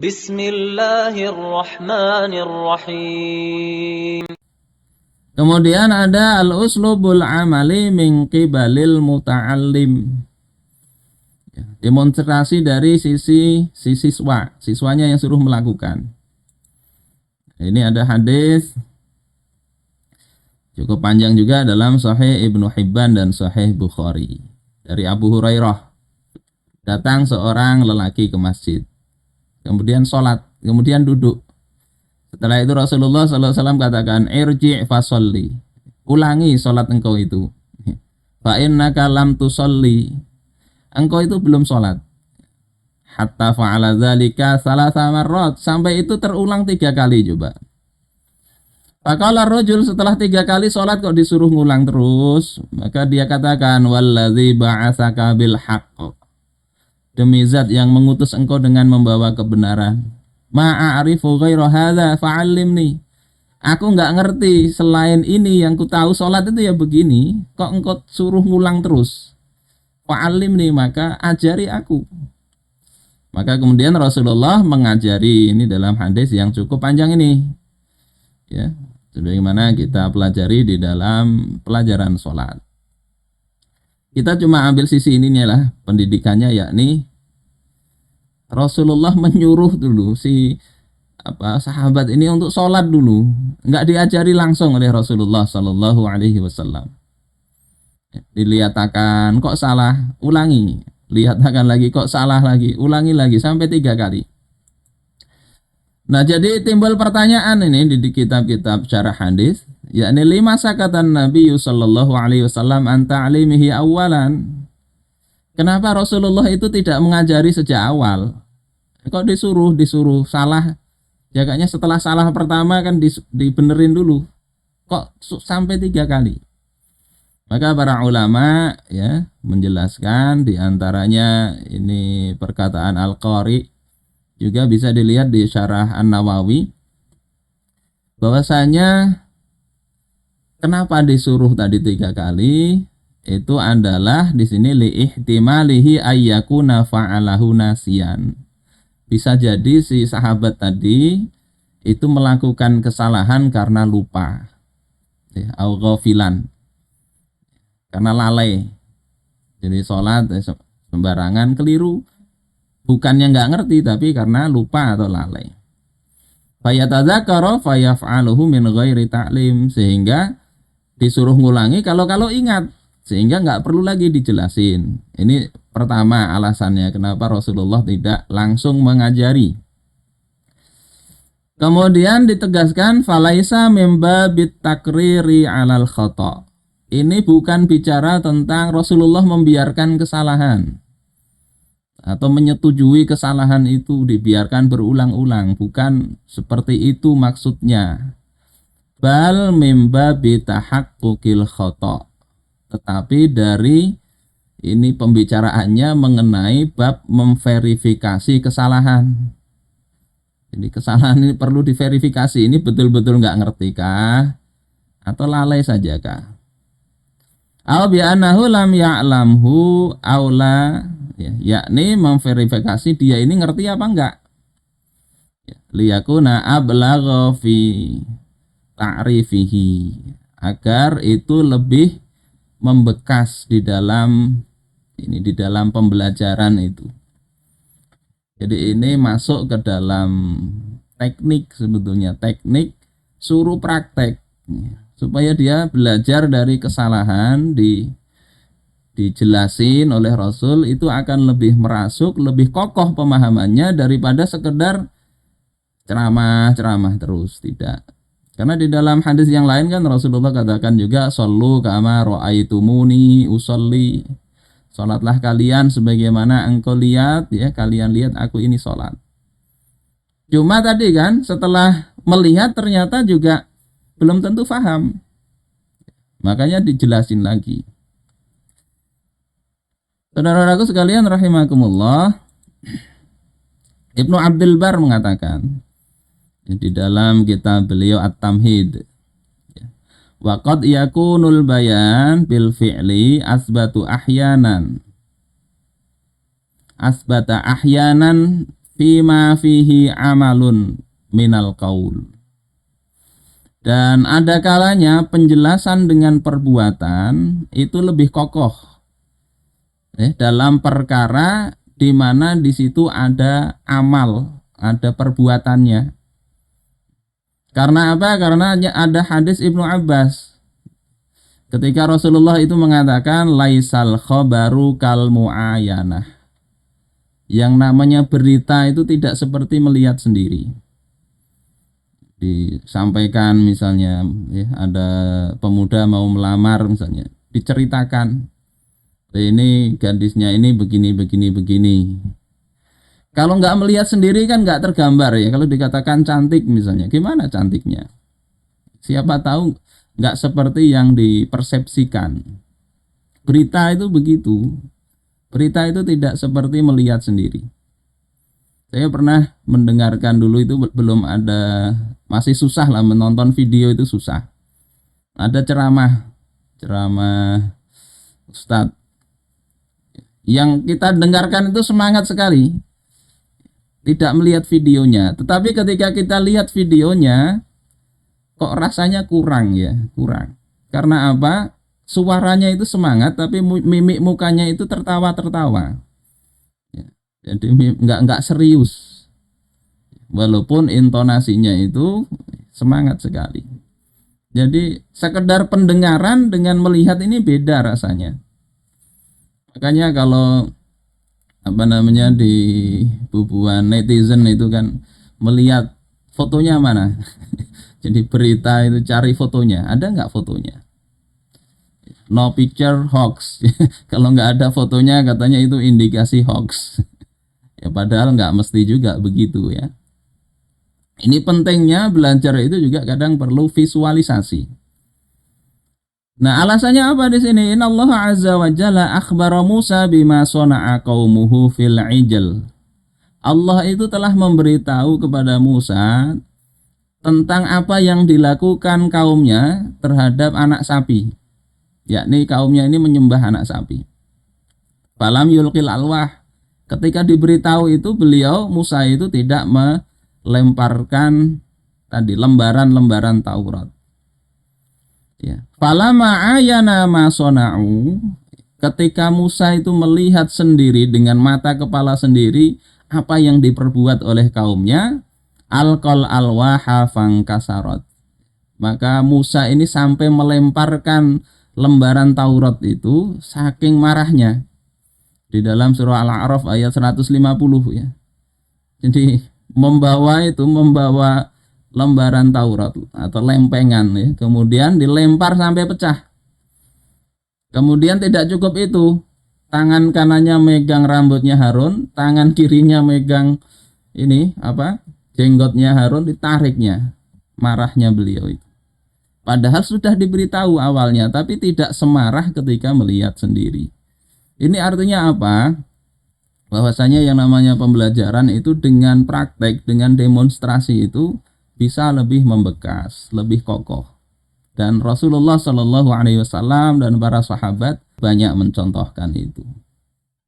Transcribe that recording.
Bismillahirrahmanirrahim. Kemudian ada al-uslubul amali min qibalil muta'allim. Demonstrasi dari sisi siswanya yang suruh melakukan. Ini ada hadis cukup panjang juga dalam Sahih Ibnu Hibban dan Sahih Bukhari. Dari Abu Hurairah, datang seorang lelaki ke masjid, kemudian sholat, kemudian duduk. Setelah itu Rasulullah SAW katakan, irji' fasolli, ulangi sholat engkau itu. Fa innaka lam tusolli, engkau itu belum sholat. Hatta fa'ala dzalika salasa marrat, sampai itu terulang 3 kali coba. Faqala rajul, setelah 3 kali sholat kok disuruh ngulang terus, maka dia katakan, walladzi ba'atsaka bil haqq, demi zat yang mengutus engkau dengan membawa kebenaran. Ma'arifu ghairu hadza fa'allimni, aku enggak ngerti selain ini, yang ku tahu sholat itu ya begini, kok engkau suruh ngulang terus. Fa'allimni, maka ajari aku. Maka kemudian Rasulullah mengajari ini dalam hadis yang cukup panjang ini, ya, sebagaimana kita pelajari di dalam pelajaran sholat. Kita cuma ambil sisi ininya lah pendidikannya, yakni Rasulullah menyuruh dulu si sahabat ini untuk sholat dulu, nggak diajari langsung oleh Rasulullah Shallallahu Alaihi Wasallam. Dilihatkan kok salah, ulangi, lihatkan lagi kok salah lagi, ulangi lagi sampai 3 kali. Nah, jadi timbul pertanyaan ini di kitab-kitab syarah hadis, yakni lima sakatan Nabi Sallallahu Alaihi Wasallam an ta'limihi awalan. Kenapa Rasulullah itu tidak mengajari sejak awal? Kok disuruh salah? Jaganya setelah salah pertama kan dibenerin dulu. Kok sampai 3 kali? Maka para ulama ya menjelaskan, diantaranya ini perkataan Al-Qari, juga bisa dilihat di Syarah An-Nawawi, bahwasanya kenapa disuruh tadi 3 kali, itu adalah di sini liihtimalihi ayyakuna fa'alahu nasiyan. Bisa jadi si sahabat tadi itu melakukan kesalahan karena lupa, au ghafilan, karena lalai. Jadi sholat sembarangan, keliru, bukannya nggak ngerti tapi karena lupa atau lalai. Fayatadzakara fayaf'aluhu min ghairi ta'lim, sehingga disuruh ngulangi kalau ingat, sehingga nggak perlu lagi dijelasin. Ini pertama alasannya kenapa Rasulullah tidak langsung mengajari. Kemudian ditegaskan falaisa mimba bit takriri alal khata'. Ini bukan bicara tentang Rasulullah membiarkan kesalahan atau menyetujui kesalahan itu dibiarkan berulang-ulang, bukan seperti itu maksudnya. Bal mimba bitahaqquqil khata', tetapi dari ini pembicaraannya mengenai bab memverifikasi kesalahan. Jadi kesalahan ini perlu diverifikasi, ini betul-betul nggak ngerti kah atau lalai saja kah? Aw bi annahu lam ya'lamhu aula, yakni memverifikasi dia ini ngerti apa enggak. Liyakuna ablagha fi ta'rifihi, agar itu lebih membekas di dalam pembelajaran itu. Jadi ini masuk ke dalam teknik, sebetulnya teknik suruh praktek, supaya dia belajar dari kesalahan, dijelasin oleh Rasul, itu akan lebih merasuk, lebih kokoh pemahamannya daripada sekedar ceramah terus, tidak. Karena di dalam hadis yang lain kan Rasulullah katakan juga, shollu kama ra'aitumuni usolli, sholatlah kalian sebagaimana engkau lihat, ya, kalian lihat aku ini sholat. Cuma tadi kan setelah melihat ternyata juga belum tentu paham, makanya dijelasin lagi. Saudara-saudaraku sekalian rahimakumullah, Ibnu Abdul Bar mengatakan di dalam kitab beliau At-Tamhid, wa qad yakunul bayan bil fi'li asbata ahyanan fima fihi amalun minal qaul. Dan ada kalanya penjelasan dengan perbuatan itu lebih kokoh dalam perkara di mana di situ ada amal, ada perbuatannya. Karena apa? Karena ada hadis Ibnu Abbas ketika Rasulullah itu mengatakan laisal khabaru kal muayanah. Yang namanya berita itu tidak seperti melihat sendiri. Disampaikan misalnya ada pemuda mau melamar misalnya, diceritakan ini gadisnya ini begini. Kalau nggak melihat sendiri kan nggak tergambar ya. Kalau dikatakan cantik misalnya, gimana cantiknya? Siapa tahu nggak seperti yang dipersepsikan. Berita itu begitu. Berita itu tidak seperti melihat sendiri. Saya pernah mendengarkan dulu itu belum ada, masih susah lah menonton video itu susah. Ada ceramah Ustadz yang kita dengarkan itu semangat sekali. Tidak melihat videonya, tetapi ketika kita lihat videonya kok rasanya kurang. Karena apa? Suaranya itu semangat tapi mimik mukanya itu tertawa. Jadi nggak serius, walaupun intonasinya itu semangat sekali. Jadi sekedar pendengaran dengan melihat ini beda rasanya. Makanya kalau di bubuan netizen itu kan melihat fotonya mana. Jadi berita itu cari fotonya, ada nggak fotonya? No picture hoax. Kalau nggak ada fotonya katanya itu indikasi hoax. Ya padahal nggak mesti juga begitu ya. Ini pentingnya belajar itu juga kadang perlu visualisasi. Nah, alasannya apa di sini? Innallaha azza wa jalla akhbara Musa bima sana'a qaumuhu fil ijl. Allah itu telah memberitahu kepada Musa tentang apa yang dilakukan kaumnya terhadap anak sapi. Yakni kaumnya ini menyembah anak sapi. Falam yulqil alwah. Ketika diberitahu itu beliau Musa itu tidak melemparkan tadi lembaran-lembaran Taurat. Ya. Falama ayana ma sona'u, ketika Musa itu melihat sendiri dengan mata kepala sendiri apa yang diperbuat oleh kaumnya, alqal alwaha fangkasarot. Maka Musa ini sampai melemparkan lembaran Taurat itu saking marahnya. Di dalam surah Al-A'raf ayat 150 ya. Jadi membawa lembaran Taurat atau lempengan ya, kemudian dilempar sampai pecah. Kemudian tidak cukup itu, tangan kanannya megang rambutnya Harun, tangan kirinya megang jenggotnya Harun, ditariknya. Marahnya beliau itu. Padahal sudah diberitahu awalnya, tapi tidak semarah ketika melihat sendiri. Ini artinya apa? Bahwasanya yang namanya pembelajaran itu dengan praktek, dengan demonstrasi itu bisa lebih membekas, lebih kokoh. Dan Rasulullah Shallallahu Alaihi Wasallam dan para sahabat banyak mencontohkan itu.